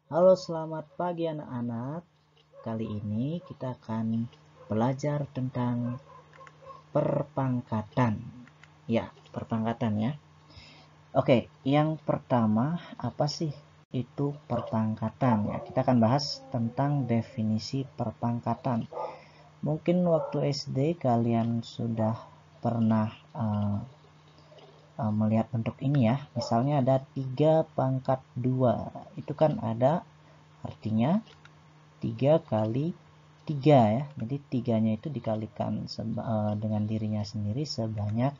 Halo, selamat pagi anak-anak. Kali ini kita akan belajar tentang perpangkatan. Ya, perpangkatan ya. Oke, yang pertama apa sih itu perpangkatan? Ya, kita akan bahas tentang definisi perpangkatan. Mungkin waktu SD kalian sudah pernah melihat bentuk ini ya. Misalnya ada 3 pangkat 2. Itu kan ada artinya 3 kali 3 ya. Jadi 3-nya itu dikalikan dengan dirinya sendiri sebanyak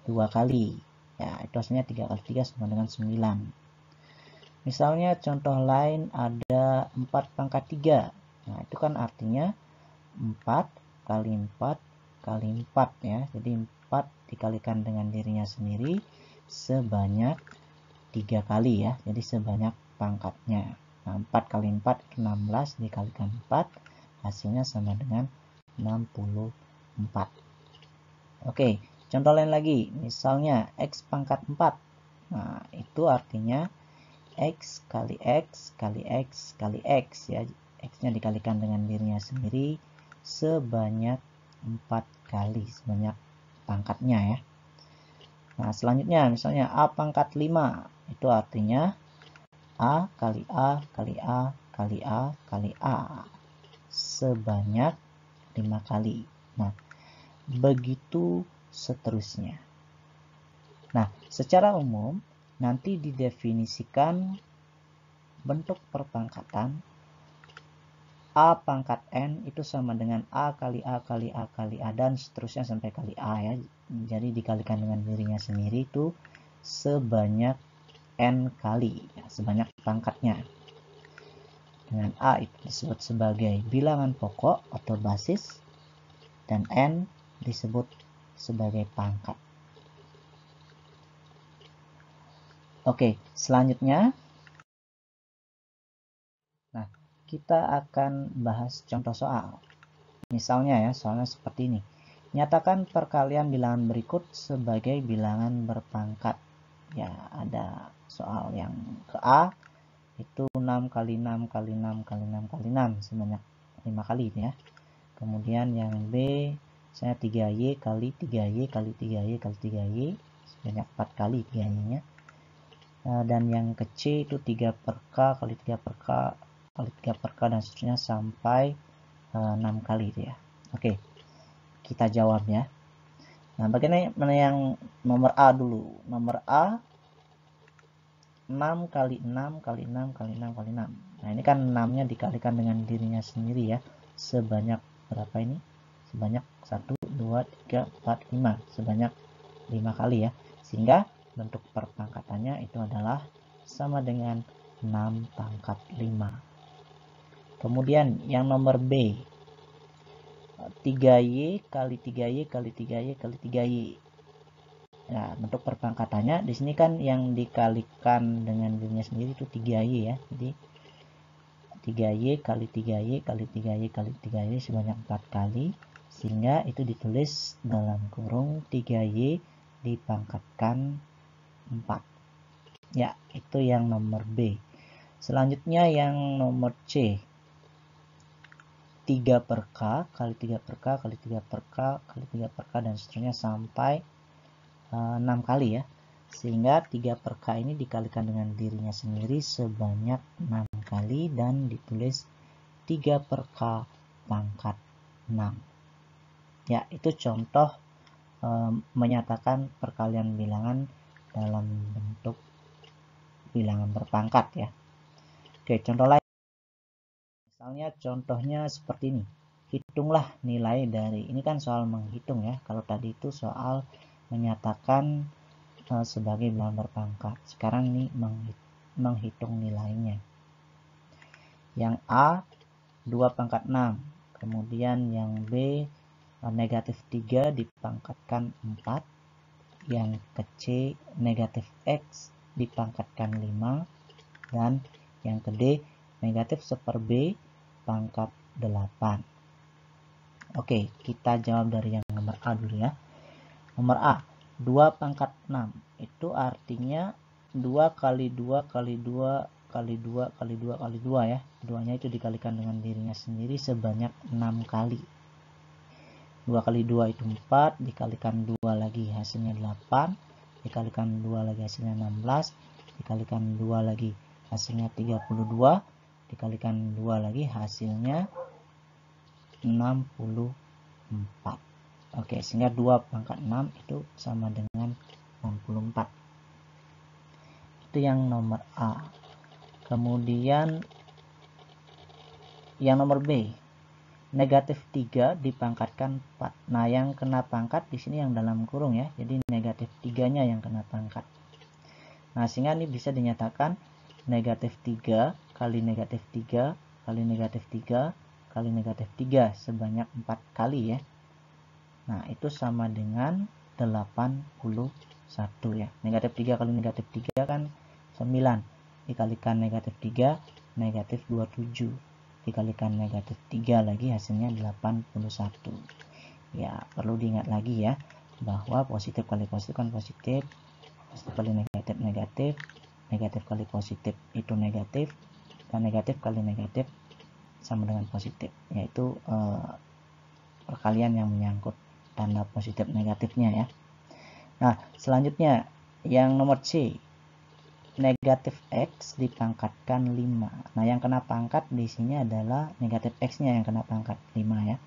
2 kali. Ya, itu hasilnya 3 kali 3 sama dengan 9. Misalnya contoh lain ada 4 pangkat 3. Nah, itu kan artinya 4 kali 4 kali 4 ya. Jadi 4 dikalikan dengan dirinya sendiri sebanyak 3 kali ya. Jadi sebanyak pangkatnya. Nah, 4 kali 4 itu 16 dikalikan 4 hasilnya sama dengan 64. Oke, contoh lain lagi. Misalnya X pangkat 4. Nah, itu artinya X kali X kali X kali X ya. X-nya dikalikan dengan dirinya sendiri sebanyak 4 kali, sebanyak pangkatnya ya. Nah, selanjutnya misalnya A pangkat 5. Itu artinya A kali A kali A kali A kali A sebanyak 5 kali. Nah, begitu seterusnya. Nah, secara umum nanti didefinisikan bentuk perpangkatan A pangkat N itu sama dengan A kali A kali A kali A dan seterusnya sampai kali A ya. Jadi dikalikan dengan dirinya sendiri itu sebanyak N kali ya, sebanyak pangkatnya. Dengan A itu disebut sebagai bilangan pokok atau basis dan N disebut sebagai pangkat. Oke, selanjutnya nah, kita akan bahas contoh soal. Misalnya ya, soalnya seperti ini. Nyatakan perkalian bilangan berikut sebagai bilangan berpangkat. Ya, ada soal yang ke A itu 6 kali 6 kali 6 kali 6 kali 6 sebanyak 5 kali ya. Kemudian yang B misalnya 3Y kali 3Y kali 3Y kali 3Y sebanyak 4 kali 3Y-nya. Dan yang ke C itu 3 per K kali 3 per K kali 3 per K dan seterusnya sampai 6 kali itu ya. Oke, kita jawab ya. Nah, bagaimana yang nomor A dulu? Nomor A 6 kali 6 kali 6 kali 6 kali 6. Nah, ini kan 6-nya dikalikan dengan dirinya sendiri ya. Sebanyak berapa ini? Sebanyak 1, 2, 3, 4, 5. Sebanyak 5 kali ya. Sehingga bentuk perpangkatannya itu adalah sama dengan 6 pangkat 5. Kemudian yang nomor B 3Y kali 3Y kali 3Y kali 3Y. Nah, bentuk perpangkatannya di sini kan yang dikalikan dengan dirinya sendiri itu 3Y ya. Jadi 3Y kali 3Y kali 3Y kali 3Y sebanyak 4 kali. Sehingga itu ditulis dalam kurung 3Y dipangkatkan 4. Ya, itu yang nomor B. Selanjutnya yang nomor C. 3 per K kali 3 per K kali 3 per K kali 3 per K dan seterusnya sampai 6 kali ya. Sehingga 3 per K ini dikalikan dengan dirinya sendiri sebanyak 6 kali dan ditulis 3 per K pangkat 6. Ya, itu contoh menyatakan perkalian bilangan dalam bentuk bilangan berpangkat ya. Oke, contoh lain. Misalnya contohnya seperti ini. Hitunglah nilai dari, ini kan soal menghitung ya. Kalau tadi itu soal menyatakan sebagai bilangan berpangkat. Sekarang ini menghitung nilainya. Yang A 2 pangkat 6. Kemudian yang B negatif 3 dipangkatkan 4. Yang ke C negatif X dipangkatkan 5. Dan yang ke D negatif 1/B pangkat 8. Oke, kita jawab dari yang nomor A dulu ya. Nomor A 2 pangkat 6 itu artinya 2 kali 2 kali 2 kali 2 kali 2 kali 2 ya. Duanya itu dikalikan dengan dirinya sendiri sebanyak 6 kali. 2 kali 2 itu 4, dikalikan 2 lagi hasilnya 8, dikalikan 2 lagi hasilnya 16, dikalikan 2 lagi hasilnya 32, dikalikan 2 lagi hasilnya 64. Oke, sehingga 2 pangkat 6 itu sama dengan 64. Itu yang nomor A. Kemudian yang nomor B, negatif 3 dipangkatkan 4. Nah, yang kena pangkat di sini yang dalam kurung ya. Jadi negatif 3-nya yang kena pangkat. Nah, sehingga ini bisa dinyatakan negatif 3 kali negatif 3 kali negatif 3 kali negatif 3 sebanyak 4 kali ya. Nah, itu sama dengan 81 ya. Negatif 3 kali negatif 3 kan 9. Dikalikan negatif 3, negatif 27. Dikalikan negatif 3 lagi hasilnya 81. Ya, perlu diingat lagi ya, bahwa positif kali positif kan positif. Positif kali negatif negatif. Negatif kali positif itu negatif. Dan negatif kali negatif sama dengan positif. Yaitu perkalian yang menyangkut tanda positif negatifnya ya. Nah, selanjutnya yang nomor C, negatif X dipangkatkan 5. Nah, yang kena pangkat di sini adalah negatif X-nya yang kena pangkat 5 ya.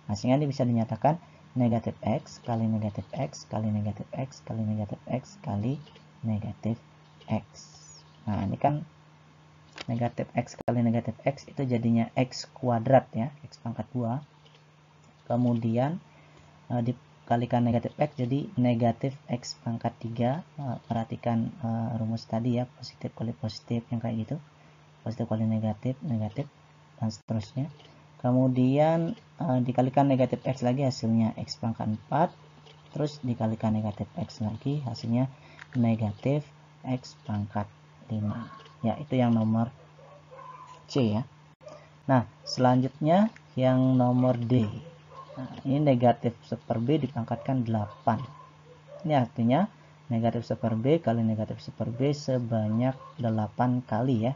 Nah, sehingga ini bisa dinyatakan negatif X kali negatif X kali negatif X kali negatif X kali negatif X. Nah, ini kan negatif X kali negatif X itu jadinya X kuadrat ya, X pangkat 2. Kemudian dikalikan negatif X jadi negatif X pangkat 3. Perhatikan rumus tadi ya, positif kali positif yang kayak gitu, positif kali negatif, negatif, dan seterusnya. Kemudian dikalikan negatif X lagi hasilnya X pangkat 4, terus dikalikan negatif X lagi hasilnya negatif X pangkat 5 ya. Itu yang nomor C ya. Nah, selanjutnya yang nomor D. Nah, ini negatif 1/B dipangkatkan 8. Ini artinya negatif 1/B kali negatif 1/B sebanyak 8 kali ya.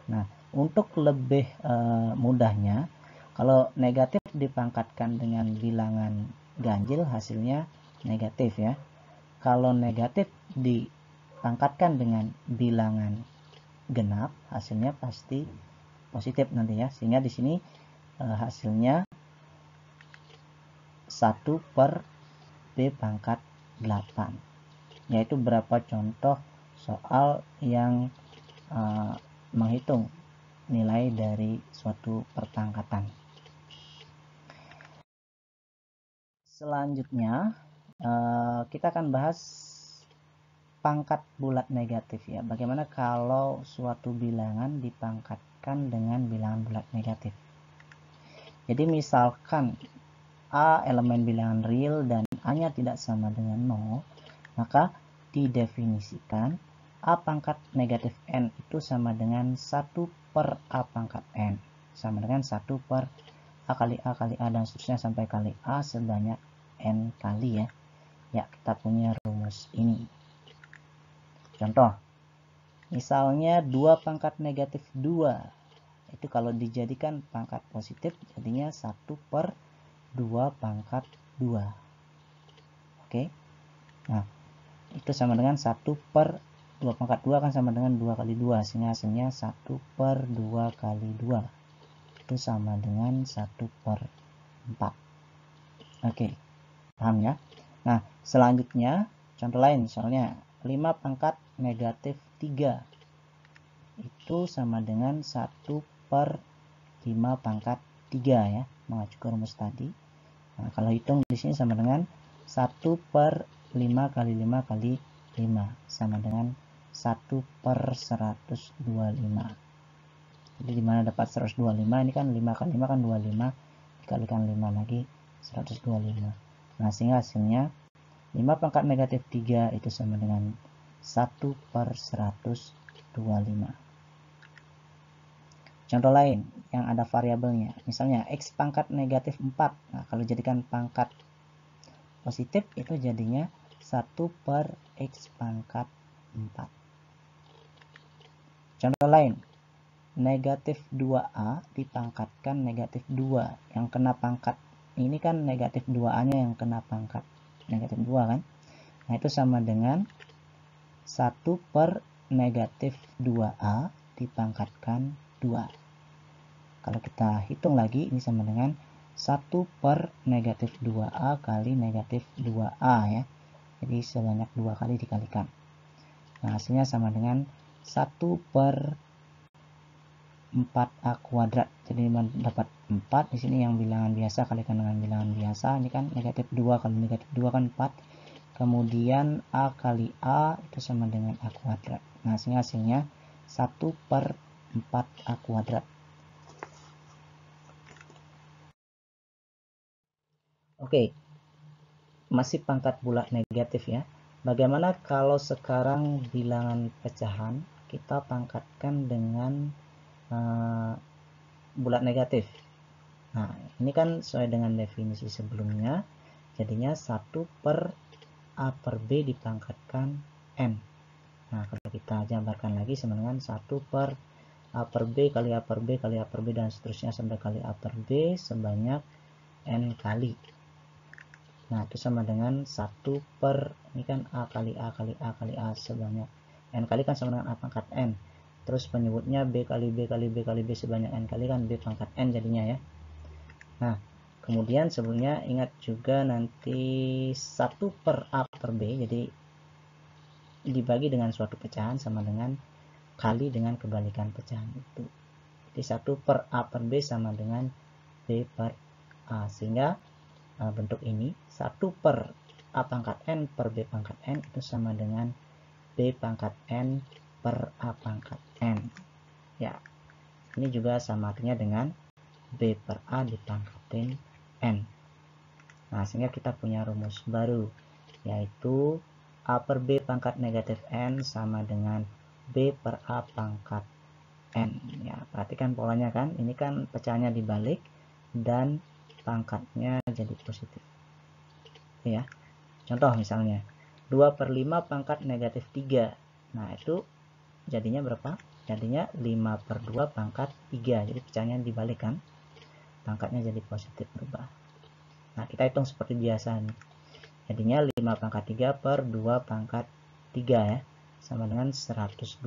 Nah, untuk lebih mudahnya, kalau negatif dipangkatkan dengan bilangan ganjil hasilnya negatif ya. Kalau negatif dipangkatkan dengan bilangan genap hasilnya pasti positif nanti ya. Sehingga di sini hasilnya 1/B pangkat 8, yaitu berapa contoh soal yang menghitung nilai dari suatu perpangkatan. Selanjutnya kita akan bahas pangkat bulat negatif ya. Bagaimana kalau suatu bilangan dipangkatkan dengan bilangan bulat negatif. Jadi misalkan A elemen bilangan real dan A-nya tidak sama dengan 0, maka didefinisikan A pangkat negatif N itu sama dengan 1/A pangkat N, sama dengan 1/A kali A kali A dan seterusnya sampai kali A sebanyak N kali ya. Ya, kita punya rumus ini. Contoh, misalnya 2 pangkat negatif 2, itu kalau dijadikan pangkat positif jadinya 1/2 pangkat 2. Oke. Nah, itu sama dengan 1/2 pangkat 2 kan sama dengan 2 kali 2, sehingga hasilnya 1/2 kali 2 itu sama dengan 1/4. Oke, paham ya? Nah, selanjutnya contoh lain, misalnya 5 pangkat negatif 3 itu sama dengan 1/5 pangkat 3 ya, mengacu ke rumus tadi. Nah, kalau hitung di sini sama dengan 1/5 kali 5 kali 5 sama dengan 1/125. Jadi dimana dapat 125, ini kan 5 kali 5 kan 25, dikalikan 5 lagi 125. Nah, sehingga hasilnya 5 pangkat negatif 3 itu sama dengan 1/125. Contoh lain yang ada variabelnya, misalnya X pangkat negatif 4. Nah, kalau jadikan pangkat positif itu jadinya 1/X pangkat 4. Contoh lain, negatif 2A dipangkatkan negatif 2. Yang kena pangkat ini kan negatif 2A-nya yang kena pangkat negatif 2 kan. Nah, itu sama dengan 1 per negatif 2A dipangkatkan 2. Kalau kita hitung lagi, ini sama dengan 1 per negatif 2A kali negatif 2A ya. Jadi sebanyak 2 kali dikalikan. Nah, hasilnya sama dengan 1 per 4A kuadrat. Jadi dapat 4. Di sini yang bilangan biasa kalikan dengan bilangan biasa. Ini kan negatif 2 kali negatif 2 kan 4. Kemudian A kali A itu sama dengan A kuadrat. Nah, hasilnya 1 per 4A kuadrat. Oke, masih pangkat bulat negatif ya. Bagaimana kalau sekarang bilangan pecahan kita pangkatkan dengan bulat negatif? Nah, ini kan sesuai dengan definisi sebelumnya. Jadinya 1 per A per B dipangkatkan N. Nah, kalau kita jabarkan lagi sama dengan 1 per A per B kali A per B kali A per B dan seterusnya sampai kali A per B sebanyak N kali. Nah, itu sama dengan 1 per, ini kan A kali A kali A kali A sebanyak N kali kan sama dengan A pangkat N. Terus penyebutnya B kali B kali B kali B sebanyak N kali kan B pangkat N jadinya ya. Nah, kemudian sebelumnya ingat juga nanti 1 per A per B, jadi dibagi dengan suatu pecahan sama dengan kali dengan kebalikan pecahan itu. Jadi 1 per A per B sama dengan B per A. Sehingga bentuk ini 1 per A pangkat N per B pangkat N itu sama dengan B pangkat N per A pangkat N. Ya, ini juga sama artinya dengan B per A dipangkatin N. Nah, sehingga kita punya rumus baru, yaitu A per B pangkat negatif N sama dengan B per A pangkat N. Ya, perhatikan polanya kan, ini kan pecahannya dibalik dan pangkatnya jadi positif. Ya, contoh misalnya 2 per 5 pangkat negatif 3. Nah, itu jadinya berapa? Jadinya 5 per 2 pangkat 3. Jadi pecahannya dibalik kan, pangkatnya jadi positif berubah. Nah, kita hitung seperti biasa nih. Jadinya 5 pangkat 3 per 2 pangkat 3 ya. Sama dengan 125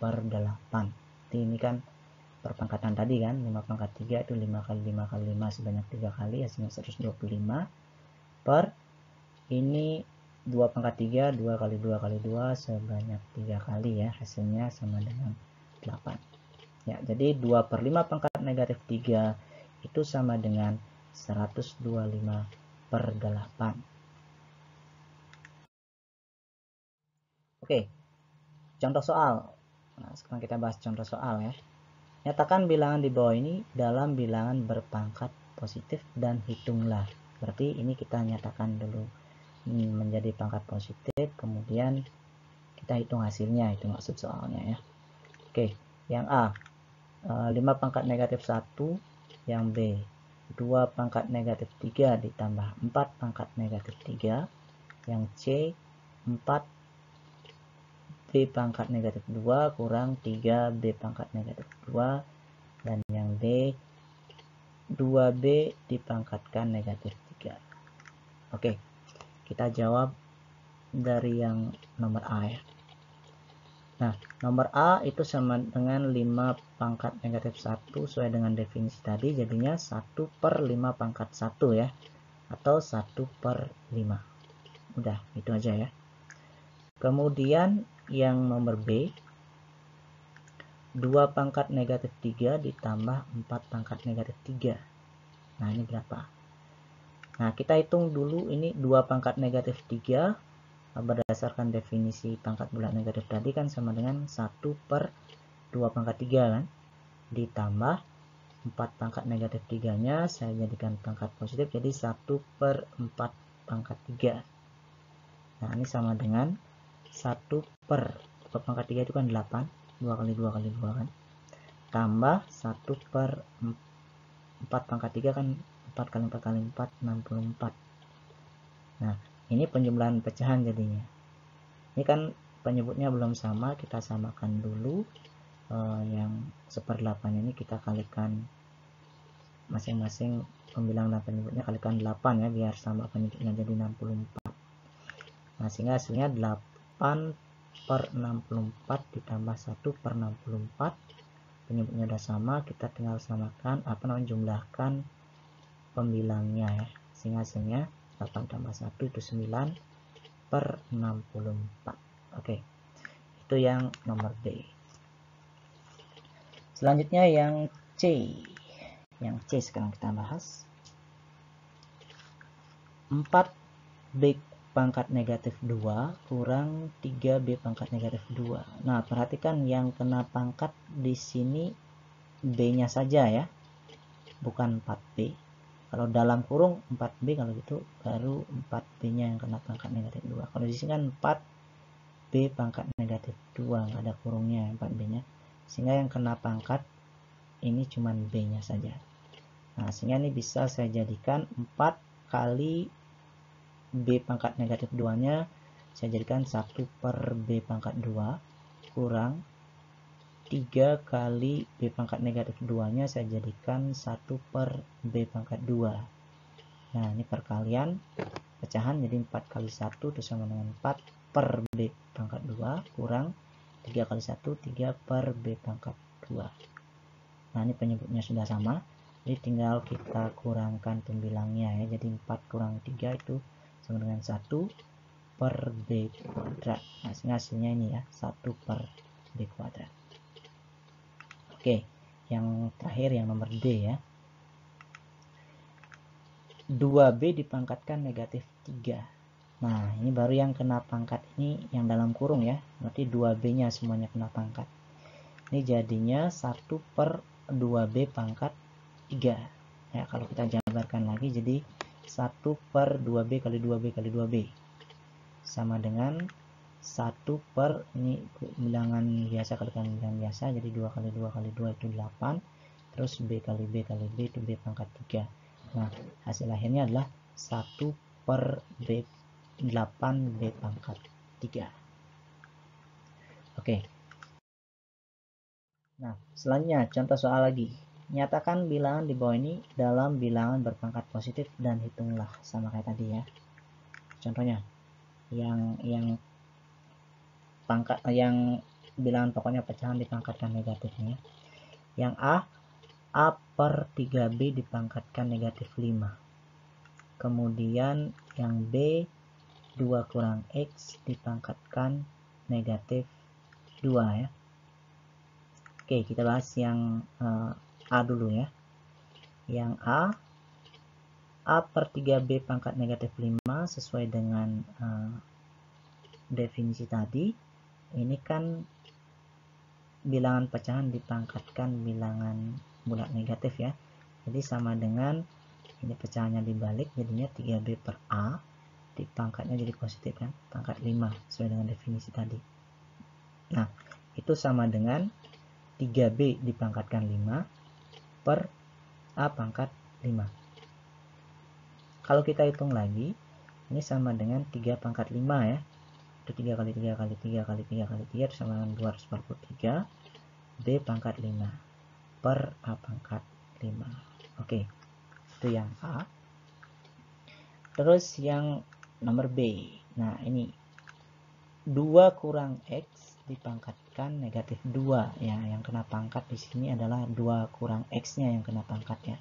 per 8. Jadi ini kan perpangkatan tadi kan. 5 pangkat 3 itu 5 kali 5 kali 5 sebanyak 3 kali. Hasilnya 125 per ini 2 pangkat 3. 2 kali 2 kali 2 sebanyak 3 kali ya. Hasilnya sama dengan 8. Ya, jadi 2 per 5 pangkat negatif 3 itu sama dengan 125 per 8. Oke, contoh soal. Nah, sekarang kita bahas contoh soal ya. Nyatakan bilangan di bawah ini dalam bilangan berpangkat positif dan hitunglah. Berarti ini kita nyatakan dulu menjadi pangkat positif, kemudian kita hitung hasilnya, itu maksud soalnya ya. Oke, yang A 5 pangkat negatif 1, yang B 2 pangkat negatif 3 ditambah 4 pangkat negatif 3, yang C 4 B pangkat negatif 2 kurang 3 B pangkat negatif 2, dan yang D 2B dipangkatkan negatif 3. Oke, kita jawab dari yang nomor A ya. Nah, nomor A itu sama dengan 5 pangkat negatif 1 sesuai dengan definisi tadi, jadinya 1 per 5 pangkat 1 ya, atau 1 per 5. Udah, itu aja ya. Kemudian yang nomor B 2 pangkat negatif 3 ditambah 4 pangkat negatif 3. Nah, ini berapa? Nah, kita hitung dulu ini 2 pangkat negatif 3 berdasarkan definisi pangkat bulat negatif tadi kan sama dengan 1 per 2 pangkat 3 kan, ditambah 4 pangkat negatif 3 nya saya jadikan pangkat positif, jadi 1 per 4 pangkat 3. Nah, ini sama dengan 1 per 2 pangkat 3 itu kan 8, 2 kali 2 kali 2 kan, tambah 1 per 4 pangkat 3 kan 4 kali 4 kali 4 64. Nah, ini penjumlahan pecahan jadinya. Ini kan penyebutnya belum sama, kita samakan dulu. Yang 1/8 ini kita kalikan masing-masing pembilang dan penyebutnya kalikan 8 ya, biar sama penyebutnya jadi 64. Nah, sehingga hasilnya 8/64 ditambah 1/64. Penyebutnya udah sama, kita tinggal samakan jumlahkan pembilangnya ya, sehingga hasilnya 8 tambah 1 itu 9/64. Oke, itu yang nomor D. Selanjutnya yang C. Yang C sekarang kita bahas. 4B pangkat negatif 2 kurang 3B pangkat negatif 2. Nah, perhatikan yang kena pangkat di sini B-nya saja ya, bukan 4B. Kalau dalam kurung 4B, kalau gitu baru 4B-nya yang kena pangkat negatif 2. Kalau di sini kan 4B pangkat negatif 2, nggak ada kurungnya 4B-nya. Sehingga yang kena pangkat ini cuman B-nya saja. Nah, sehingga ini bisa saya jadikan 4 kali B pangkat negatif 2-nya, saya jadikan 1/B pangkat 2 kurang 3 kali B pangkat negatif 2-nya, saya jadikan 1/B pangkat 2. Nah, ini perkalian pecahan, jadi 4 kali 1 itu sama dengan 4/B pangkat 2 kurang 3 kali 1, 3/B pangkat 2. Nah, ini penyebutnya sudah sama, jadi tinggal kita kurangkan pembilangnya ya. Jadi 4 kurang 3 itu sama dengan 1/B kuadrat. Nah, sehingga hasilnya ini ya, 1/B kuadrat. Oke, yang terakhir yang nomor D ya. 2B dipangkatkan negatif 3. Nah, ini baru yang kena pangkat, ini yang dalam kurung ya, berarti 2B-nya semuanya kena pangkat. Ini jadinya 1/2B pangkat 3 ya. Kalau kita jabarkan lagi, jadi 1/2B kali 2B kali 2B sama dengan 1 ini bilangan biasa kalikan bilangan biasa, jadi 2 kali 2 kali 2 itu 8, terus B kali B kali B itu B pangkat 3. Nah, hasil akhirnya adalah 1/8B pangkat 3. Oke. Nah, selanjutnya contoh soal lagi. Nyatakan bilangan di bawah ini dalam bilangan berpangkat positif dan hitunglah. Sama kayak tadi ya. Contohnya yang bilangan pokoknya pecahan dipangkatkan negatifnya. Yang A/3B dipangkatkan negatif 5. Kemudian yang B 2 kurang X dipangkatkan negatif 2 ya. Oke, kita bahas yang A dulu ya. Yang A/3B pangkat negatif 5 sesuai dengan definisi tadi. Ini kan bilangan pecahan dipangkatkan bilangan bulat negatif ya. Jadi sama dengan ini pecahannya dibalik, jadinya 3B per A dipangkatnya jadi positif kan, pangkat 5 sesuai dengan definisi tadi. Nah, itu sama dengan 3B dipangkatkan 5 per A pangkat 5. Kalau kita hitung lagi, ini sama dengan 3 pangkat 5 ya. Itu 3 kali 3 kali 3 kali 3 kali 3 itu sama dengan 243 B pangkat 5 per A pangkat 5. Oke, itu yang A. Terus yang nomor B. Nah, ini 2 kurang X dipangkatkan negatif 2 ya. Yang kena pangkat di sini adalah 2 kurang X-nya yang kena pangkatnya.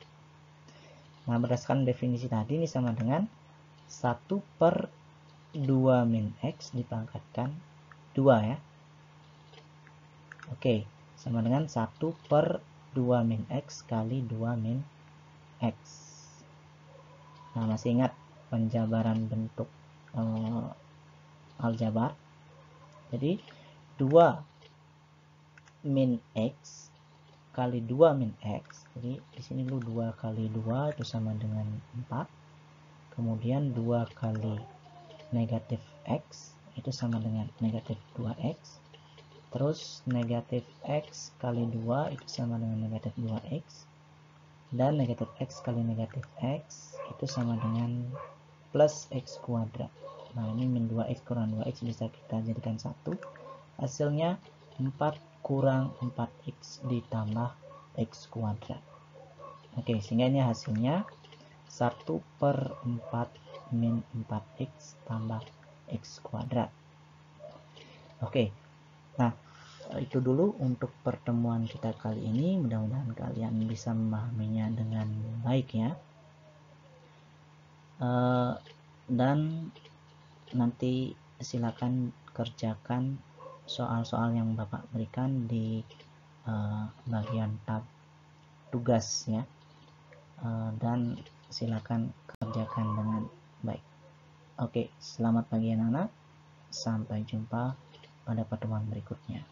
Nah, berdasarkan definisi tadi ini sama dengan 1/2 min X dipangkatkan 2 ya. Oke, sama dengan 1/2 min X kali 2 min X. Nah, masih ingat penjabaran bentuk aljabar? Jadi 2 min X kali 2 min X. Jadi di sini lu 2 kali 2 itu sama dengan 4. Kemudian 2 kali negatif X itu sama dengan negatif 2X. Terus negatif X kali 2 itu sama dengan negatif 2X. Dan negatif X kali negatif X itu sama dengan plus X kuadrat. Nah, ini min 2X kurang 2X bisa kita jadikan 1. Hasilnya 4 kurang 4x ditambah x kuadrat. Oke, sehingga ini hasilnya 1/4 min 4x tambah x kuadrat. Oke, nah itu dulu untuk pertemuan kita kali ini. Mudah-mudahan kalian bisa memahaminya dengan baik ya. Dan nanti silakan kerjakan soal-soal yang Bapak berikan di bagian tab tugas ya, dan silakan kerjakan dengan baik. Oke, selamat pagi anak-anak, sampai jumpa pada pertemuan berikutnya.